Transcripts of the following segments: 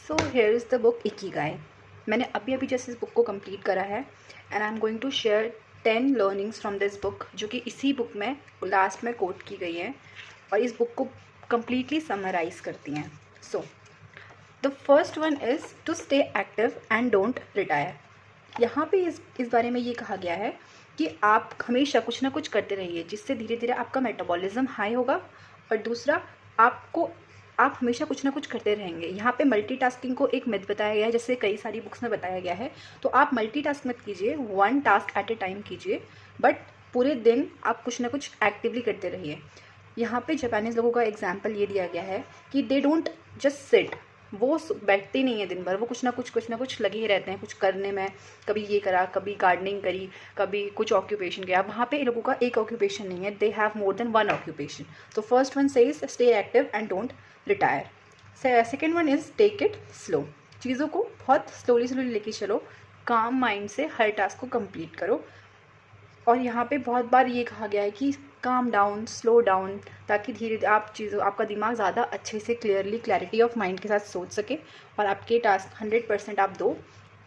So here is the book Ikigai. मैंने अभी अभी जैसे इस बुक को कंप्लीट करा है and I am going to share 10 learnings from this book, जो कि इसी बुक में लास्ट में कोट की गई है और इस बुक को कम्प्लीटली समराइज़ करती हैं। So the first one is to stay active and don't retire. यहाँ पे इस बारे में ये कहा गया है कि आप हमेशा कुछ ना कुछ करते रहिए, जिससे धीरे धीरे आपका मेटाबॉलिज्म हाई होगा और दूसरा आप हमेशा कुछ ना कुछ करते रहेंगे। यहाँ पे मल्टीटास्किंग को एक मिथ बताया गया है, जैसे कई सारी बुक्स में बताया गया है। तो आप मल्टीटास्क मत कीजिए, one task at A time कीजिए, बट पूरे दिन आप कुछ ना कुछ एक्टिवली करते रहिए। यहाँ पे जापानीज़ लोगों का एग्जाम्पल ये दिया गया है कि दे डोंट जस्ट सिट, वो बैठते नहीं है दिन भर, वो कुछ ना कुछ लगे ही रहते हैं कुछ करने में। कभी ये करा, कभी गार्डनिंग करी, कभी कुछ ऑक्यूपेशन किया। वहाँ पे इन लोगों का एक ऑक्यूपेशन नहीं है, they have more than one occupation. तो first one says stay active and don't retire. Second one is take it slow. चीज़ों को बहुत स्लोली लेके चलो, काम माइंड से हर टास्क को कंप्लीट करो। और यहाँ पे बहुत बार ये कहा गया है कि काम डाउन, स्लो डाउन, ताकि धीरे आपका दिमाग ज़्यादा अच्छे से क्लैरिटी ऑफ माइंड के साथ सोच सके और आपके टास्क 100% आप दो,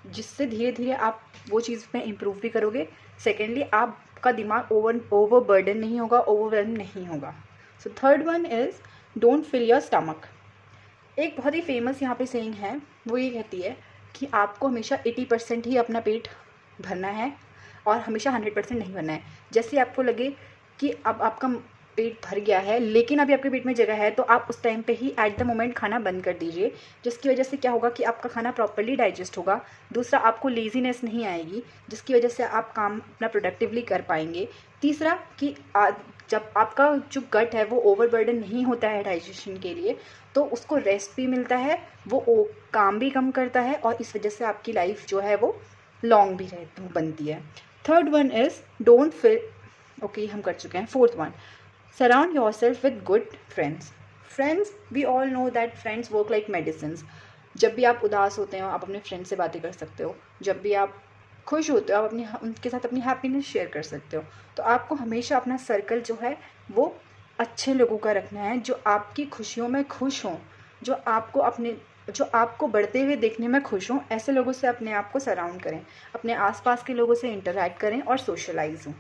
जिससे धीरे धीरे आप वो चीज़ में इम्प्रूव भी करोगे। सेकेंडली, आपका दिमाग ओवर बर्डन नहीं होगा, ओवरवेल्म नहीं होगा। So third one is don't fill your stomach. एक बहुत ही फेमस यहाँ पे सेइंग है, वो ये कहती है कि आपको हमेशा 80% ही अपना पेट भरना है और हमेशा 100% नहीं भरना है। जैसे आपको लगे कि अब आपका पेट भर गया है लेकिन अभी आपके पेट में जगह है, तो आप उस टाइम पे ही एट द मोमेंट खाना बंद कर दीजिए, जिसकी वजह से क्या होगा कि आपका खाना प्रॉपर्ली डाइजेस्ट होगा। दूसरा, आपको लेज़ीनेस नहीं आएगी, जिसकी वजह से आप काम अपना प्रोडक्टिवली कर पाएंगे। तीसरा कि जब आपका जो गट है वो ओवरबर्डन नहीं होता है डाइजेशन के लिए, तो उसको रेस्ट भी मिलता है, वो काम भी कम करता है और इस वजह से आपकी लाइफ जो है वो लॉन्ग भी बनती है। Third one is don't feel, okay हम कर चुके हैं। Fourth one, surround yourself with good friends. Friends, we all know that friends work like medicines. जब भी आप उदास होते हो आप अपने फ्रेंड से बातें कर सकते हो, जब भी आप खुश होते हो आप उनके साथ अपनी हैप्पीनेस शेयर कर सकते हो। तो आपको हमेशा अपना सर्कल जो है वो अच्छे लोगों का रखना है, जो आपकी खुशियों में खुश हों, जो आपको बढ़ते हुए देखने में खुश हों। ऐसे लोगों से अपने आप को सराउंड करें, अपने आसपास के लोगों से इंटरैक्ट करें और सोशलाइज हों।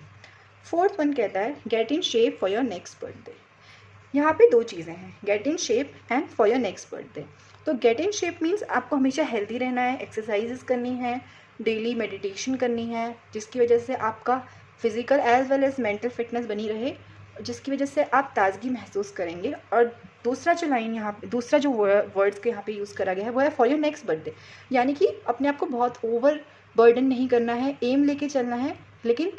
फोर्थ वन कहता है get in shape for your next birthday. यहाँ पे दो चीज़ें हैं, get in shape and for your next birthday. तो गेट इन शेप मीन्स आपको हमेशा हेल्दी रहना है, एक्सरसाइजेस करनी है, डेली मेडिटेशन करनी है, जिसकी वजह से आपका physical as well as mental fitness बनी रहे, जिसकी वजह से आप ताजगी महसूस करेंगे। और दूसरा जो वर्ड्स के यहाँ पे यूज़ करा गया है वो है फॉर योर नेक्स्ट बर्थडे, यानी कि अपने आप को बहुत ओवर बर्डन नहीं करना है, एम लेके चलना है, लेकिन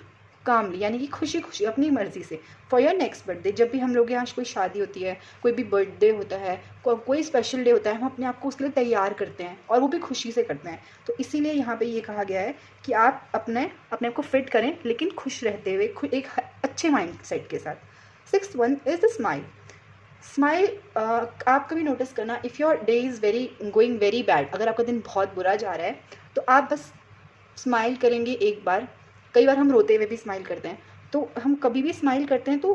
कामली, यानी कि खुशी खुशी अपनी मर्ज़ी से फॉर योर नेक्स्ट बर्थडे। जब भी हम लोग यहाँ कोई शादी होती है, कोई भी बर्थडे होता है, कोई स्पेशल डे होता है, हम अपने आप को उसके लिए तैयार करते हैं और वो भी खुशी से करते हैं। तो इसीलिए यहाँ पे ये कहा गया है कि आप अपने आप को फिट करें, लेकिन खुश रहते हुए, एक अच्छे माइंड सेट के साथ। Sixth one is the smile. Smile, आप कभी नोटिस करना, if your day is going very bad, अगर आपका दिन बहुत बुरा जा रहा है तो आप बस स्माइल करेंगे एक बार। कई बार हम रोते हुए भी स्माइल करते हैं, तो हम कभी भी स्माइल करते हैं तो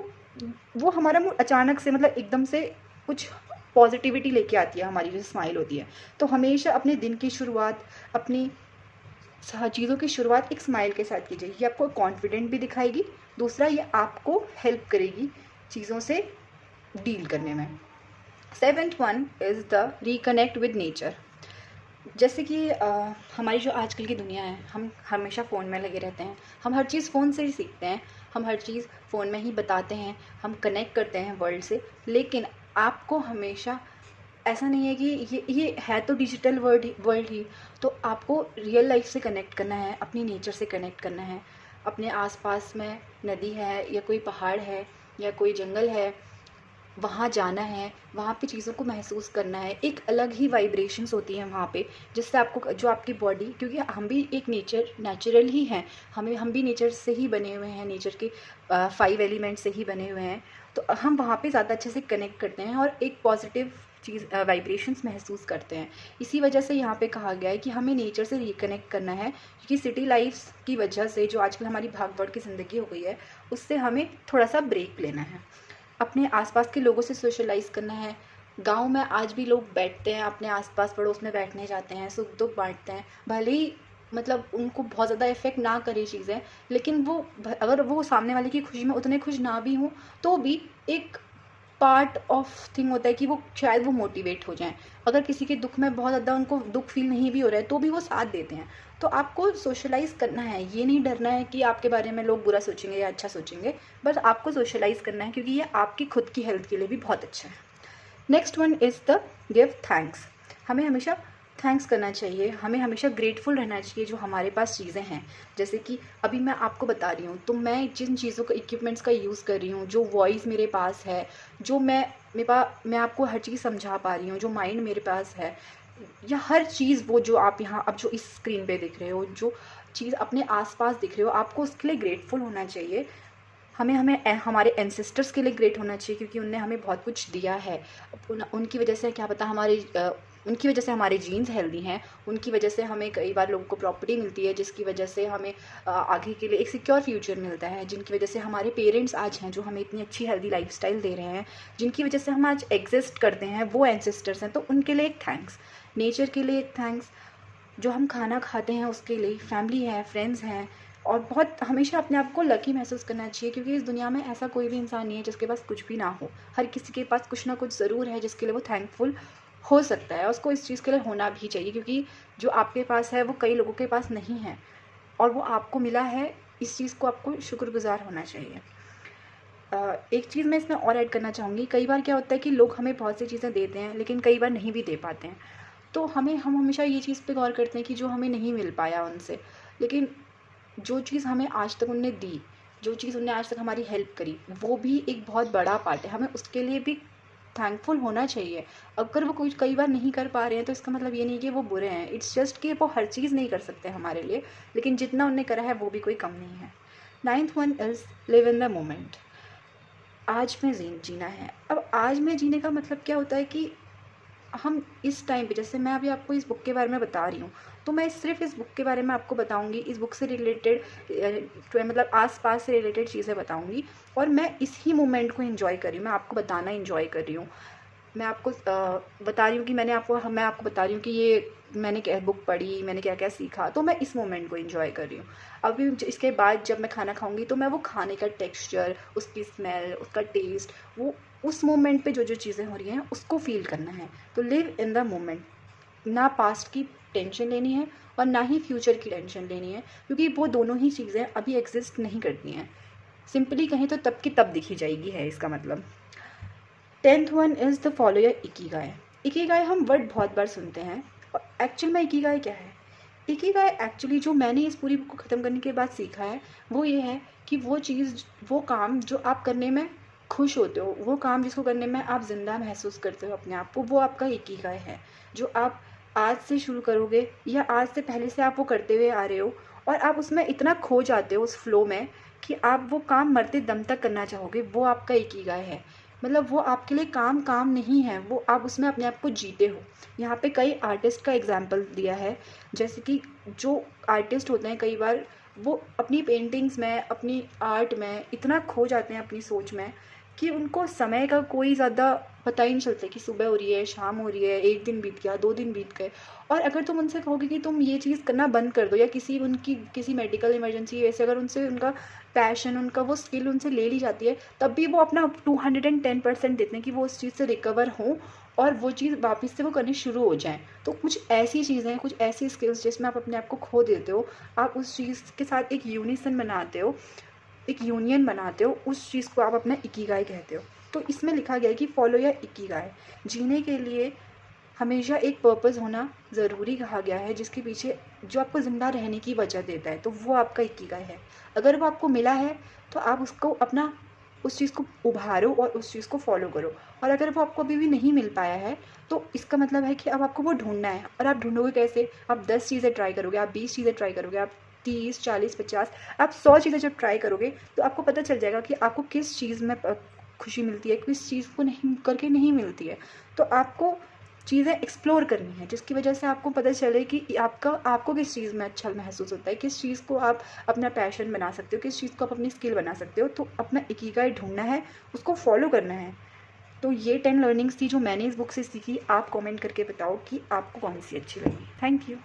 वो हमारा मूड अचानक से, मतलब एकदम से कुछ पॉजिटिविटी लेके आती है हमारी जो स्माइल होती है। तो हमेशा अपने दिन की शुरुआत, अपनी चीज़ों की शुरुआत एक स्माइल के साथ कीजिए। ये आपको कॉन्फिडेंट भी दिखाएगी, दूसरा ये आपको हेल्प करेगी चीज़ों से डील करने में। Seventh one is the reconnect with nature. जैसे कि हमारी जो आजकल की दुनिया है, हम हमेशा फ़ोन में लगे रहते हैं, हम हर चीज़ फ़ोन से ही सीखते हैं, हम हर चीज़ फ़ोन में ही बताते हैं, हम कनेक्ट करते हैं वर्ल्ड से। लेकिन आपको हमेशा ऐसा नहीं है कि ये है तो डिजिटल वर्ल्ड ही, तो आपको रियल लाइफ से कनेक्ट करना है, अपनी नेचर से कनेक्ट करना है। अपने आसपास में नदी है या कोई पहाड़ है या कोई जंगल है, वहाँ जाना है, वहाँ पे चीज़ों को महसूस करना है। एक अलग ही वाइब्रेशंस होती हैं वहाँ पे, जिससे आपको जो आपकी बॉडी, क्योंकि हम भी एक नेचुरल ही हैं, हम भी नेचर से ही बने हुए हैं, नेचर के 5 एलिमेंट से ही बने हुए हैं। तो हम वहाँ पे ज़्यादा अच्छे से कनेक्ट करते हैं और एक पॉजिटिव चीज़ वाइब्रेशंस महसूस करते हैं। इसी वजह से यहाँ पे कहा गया है कि हमें नेचर से रिकनेक्ट करना है, क्योंकि सिटी लाइफ की वजह से जो आजकल हमारी भाग-दौड़ की ज़िंदगी हो गई है, उससे हमें थोड़ा सा ब्रेक लेना है, अपने आसपास के लोगों से सोशलाइज़ करना है, गाँव में आज भी लोग बैठते हैं, अपने आस-पास पड़ोस में बैठने जाते हैं, सुख-दुख बाँटते हैं। भले ही मतलब उनको बहुत ज़्यादा इफ़ेक्ट ना करे चीज़ें, लेकिन वो अगर वो सामने वाले की खुशी में उतने खुश ना भी हों, तो भी एक पार्ट ऑफ थिंग होता है कि वो शायद वो मोटिवेट हो जाएँ। अगर किसी के दुःख में बहुत ज़्यादा उनको दुःख फ़ील नहीं भी हो रहा है, तो भी वो साथ देते हैं। तो आपको सोशलाइज़ करना है, ये नहीं डरना है कि आपके बारे में लोग बुरा सोचेंगे या अच्छा सोचेंगे, बस आपको सोशलाइज़ करना है, क्योंकि ये आपकी खुद की हेल्थ के लिए भी बहुत अच्छा है। Next one is the give thanks. हमें हमेशा थैंक्स करना चाहिए, हमें हमेशा ग्रेटफुल रहना चाहिए जो हमारे पास चीज़ें हैं। जैसे कि अभी मैं आपको बता रही हूँ, तो मैं जिन चीज़ों का इक्विपमेंट्स का यूज़ कर रही हूँ, जो वॉइस मेरे पास है, जो मैं आपको हर चीज़ समझा पा रही हूँ, जो माइंड मेरे पास है, या हर चीज़ वो जो आप यहाँ अब जो इस स्क्रीन पे दिख रहे हो, जो चीज़ अपने आस-पास दिख रहे हो, आपको उसके लिए ग्रेटफुल होना चाहिए। हमें हमें हमारे एंसेस्टर्स के लिए ग्रेट होना चाहिए, क्योंकि उनने हमें बहुत कुछ दिया है। उनकी वजह से क्या पता उनकी वजह से हमारे जीन्स हेल्दी हैं, उनकी वजह से हमें कई बार लोगों को प्रॉपर्टी मिलती है, जिसकी वजह से हमें आगे के लिए एक सिक्योर फ्यूचर मिलता है, जिनकी वजह से हमारे पेरेंट्स आज हैं जो हमें इतनी अच्छी हेल्दी लाइफस्टाइल दे रहे हैं, जिनकी वजह से हम आज एग्जिस्ट करते हैं, वो एंसेस्टर्स हैं। तो उनके लिए एक थैंक्स, नेचर के लिए एक थैंक्स, जो हम खाना खाते हैं उसके लिए, फैमिली है, फ्रेंड्स हैं। और बहुत हमेशा अपने आप को लकी महसूस करना चाहिए, क्योंकि इस दुनिया में ऐसा कोई भी इंसान नहीं है जिसके पास कुछ भी ना हो। हर किसी के पास कुछ ना कुछ ज़रूर है जिसके लिए वो थैंकफुल हो सकता है, उसको इस चीज़ के लिए होना भी चाहिए, क्योंकि जो आपके पास है वो कई लोगों के पास नहीं है, और वो आपको मिला है, इस चीज़ को आपको शुक्रगुज़ार होना चाहिए। एक चीज़ मैं इसमें और ऐड करना चाहूँगी, कई बार क्या होता है कि लोग हमें बहुत सी चीज़ें देते हैं, लेकिन कई बार नहीं भी दे पाते हैं। तो हम हमेशा ये चीज़ पे गौर करते हैं कि जो हमें नहीं मिल पाया उनसे, लेकिन जो चीज़ हमें आज तक उन्होंने दी, जो चीज़ उन्होंने आज तक हमारी हेल्प करी, वो भी एक बहुत बड़ा पार्ट है। हमें उसके लिए भी थैंकफुल होना चाहिए। अगर वो कुछ कई बार नहीं कर पा रहे हैं, तो इसका मतलब ये नहीं कि वो बुरे हैं। इट्स जस्ट कि वो हर चीज़ नहीं कर सकते हमारे लिए, लेकिन जितना उन्होंने करा है वो भी कोई कम नहीं है। 9th one is live in the moment. आज में जीना है। अब आज में जीने का मतलब क्या होता है कि हम इस टाइम पे, जैसे मैं अभी आपको इस बुक के बारे में बता रही हूँ, तो मैं सिर्फ इस बुक के बारे में आपको बताऊँगी, इस बुक से रिलेटेड मतलब आस-पास से रिलेटेड चीज़ें बताऊँगी, और मैं इस ही मोमेंट को एन्जॉय कर रही हूँ, मैं आपको बताना एन्जॉय कर रही हूँ। मैं आपको बता रही हूँ कि मैं आपको बता रही हूँ कि ये मैंने क्या बुक पढ़ी, मैंने क्या-क्या सीखा, तो मैं इस मोमेंट को एन्जॉय कर रही हूँ। अभी इसके बाद जब मैं खाना खाऊँगी, तो मैं वो खाने का टेक्सचर, उसकी स्मेल, उसका टेस्ट, वो उस मोमेंट पे जो चीज़ें हो रही हैं उसको फ़ील करना है। तो लिव इन द मोमेंट। ना पास्ट की टेंशन लेनी है और ना ही फ्यूचर की टेंशन लेनी है, क्योंकि वो दोनों ही चीज़ें अभी एग्ज़िस्ट नहीं करती हैं। सिंपली कहें तो तब की तब दिखी जाएगी है इसका मतलब। 10th one is the follow your Ikigai. Ikigai हम वर्ड बहुत बार सुनते हैं, और एक्चुअल में इकिगाई क्या है? इकिगाई एक्चुअली जो मैंने इस पूरी बुक को ख़त्म करने के बाद सीखा है, वो ये है कि वो चीज़, वो काम जो आप करने में खुश होते हो, वो काम जिसको करने में आप ज़िंदा महसूस करते हो अपने आप को, वो आपका इकिगाई है। जो आप आज से शुरू करोगे, या आज से पहले से आप वो करते हुए आ रहे हो, और आप उसमें इतना खो जाते हो उस फ्लो में कि आप वो काम मरते दम तक करना चाहोगे, वो आपका इकिगाई है। मतलब वो आपके लिए काम नहीं है, वो आप उसमें अपने आप को जीते हो। यहाँ पे कई आर्टिस्ट का एग्जाम्पल दिया है, जैसे कि जो आर्टिस्ट होते हैं कई बार वो अपनी पेंटिंग्स में, अपनी आर्ट में इतना खो जाते हैं अपनी सोच में, कि उनको समय का कोई ज़्यादा पता ही नहीं चलता कि सुबह हो रही है, शाम हो रही है, 1 दिन बीत गया, 2 दिन बीत गए। और अगर तुम उनसे कहोगे कि तुम ये चीज़ करना बंद कर दो, या किसी मेडिकल इमरजेंसी वजह अगर उनसे उनका पैशन, उनका वो स्किल उनसे ले ली जाती है, तब भी वो अपना 210% देते हैं कि वो उस चीज़ से रिकवर हों और वो चीज़ वापस से वो करनी शुरू हो जाएँ। तो कुछ ऐसी चीज़ें हैं, कुछ ऐसी स्किल्स जिसमें आप अपने आप को खो देते हो, आप उस चीज़ के साथ एक यूनिसन बनाते हो, एक यूनियन बनाते हो, उस चीज़ को आप अपना इकिगाई कहते हो। तो इसमें लिखा गया है कि फॉलो योर इकिगाई। जीने के लिए हमेशा एक पर्पस होना ज़रूरी कहा गया है, जिसके पीछे जो आपको ज़िंदा रहने की वजह देता है, तो वो आपका इकिगाई है। अगर वो आपको मिला है, तो आप उसको अपना उस चीज़ को उभारो और उस चीज़ को फॉलो करो। और अगर वो आपको अभी भी नहीं मिल पाया है, तो इसका मतलब है कि अब आपको वो ढूंढना है। और आप ढूंढोगे कैसे? आप 10 चीज़ें ट्राई करोगे, आप 20 चीज़ें ट्राई करोगे, आप 30, 40, 50, आप 100 चीज़ें जब ट्राई करोगे, तो आपको पता चल जाएगा कि आपको किस चीज़ में खुशी मिलती है, किस चीज़ को नहीं करके नहीं मिलती है। तो आपको चीज़ें एक्सप्लोर करनी है, जिसकी वजह से आपको पता चले कि आपको किस चीज़ में अच्छा महसूस होता है, किस चीज़ को आप अपना पैशन बना सकते हो, किस चीज़ को आप अपनी स्किल बना सकते हो। तो अपना इकिगाई ढूंढना है, उसको फॉलो करना है। तो ये 10 लर्निंग्स थी जो मैंने इस बुक से सीखी। आप कमेंट करके बताओ कि आपको कौन सी अच्छी लगी। Thank you.